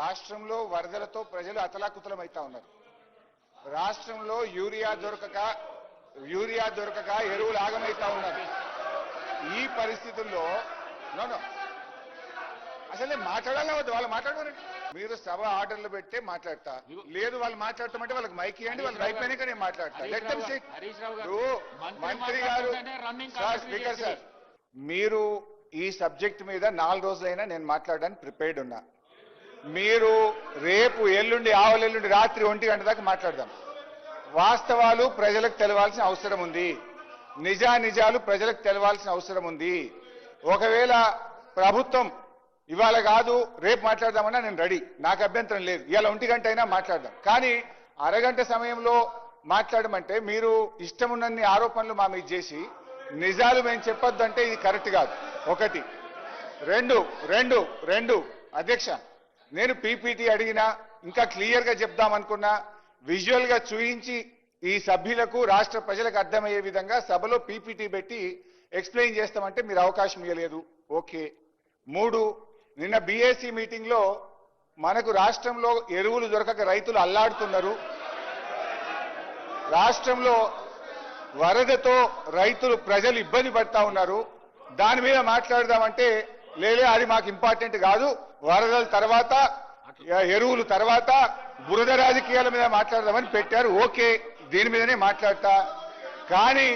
రాష్ట్రంలో వరదలతో ప్రజలు అతలాకుతలమైతా ఉన్నారు. రాష్ట్రంలో యూరియా దొరకక ఎరువులు ఆగమైతా ఉన్నారు. ఈ పరిస్థితుల్లో అసలే మాట్లాడాలా వద్దు, వాళ్ళు మాట్లాడమనండి. మీరు సభ ఆర్డర్లు పెడితే మాట్లాడతా, లేదు వాళ్ళు మాట్లాడతామంటే వాళ్ళకి మైక్ ఇవ్వండి, వాళ్ళు అయిపోయినాక నేను మాట్లాడతా. మంత్రి గారు, స్పీకర్ సార్, మీరు ఈ సబ్జెక్ట్ మీద 4 రోజులైనా నేను మాట్లాడడానికి ప్రిపేర్డ్ ఉన్నా. మీరు రేపు ఎల్లుండి ఆవలెల్లుండి రాత్రి 1 గంట దాకా మాట్లాడదాం. వాస్తవాలు ప్రజలకు తెలవాల్సిన అవసరం ఉంది, నిజాలు ప్రజలకు తెలవాల్సిన అవసరం ఉంది. ఒకవేళ ప్రభుత్వం ఇవాళ కాదు రేపు మాట్లాడదామన్నా నేను రెడీ, నాకు అభ్యంతరం లేదు. ఇవాళ 1 గంట అయినా మాట్లాడదాం. కానీ అరగంట సమయంలో మాట్లాడమంటే మీరు ఇష్టమున్నన్ని ఆరోపణలు మా మీద చేసి నిజాలు మేము చెప్పొద్దు అంటే ఇది కరెక్ట్ కాదు. ఒకటి. రెండు అధ్యక్ష, నేను పీపీటీ అడిగినా ఇంకా క్లియర్ గా చెప్దామనుకున్నా, విజువల్ గా చూయించి ఈ సభ్యులకు రాష్ట్ర ప్రజలకు అర్థమయ్యే విధంగా సభలో పీపీటీ పెట్టి ఎక్స్ప్లెయిన్ చేస్తామంటే మీరు అవకాశం ఇవ్వలేదు. ఓకే. 3, నిన్న బీఏసీ మీటింగ్ లో మనకు రాష్ట్రంలో ఎరువులు దొరకక రైతులు అల్లాడుతున్నారు. రాష్ట్రంలో వరదతో రైతులు ప్రజలు ఇబ్బంది పడతా ఉన్నారు. దాని మీద మాట్లాడదామంటే లేలే అది మాకు ఇంపార్టెంట్ కాదు, వరదల తర్వాత ఎరువులు తర్వాత బురద రాజకీయాల మీద మాట్లాడదామని పెట్టారు. ఓకే, దీని మీదనే మాట్లాడతా. కానీ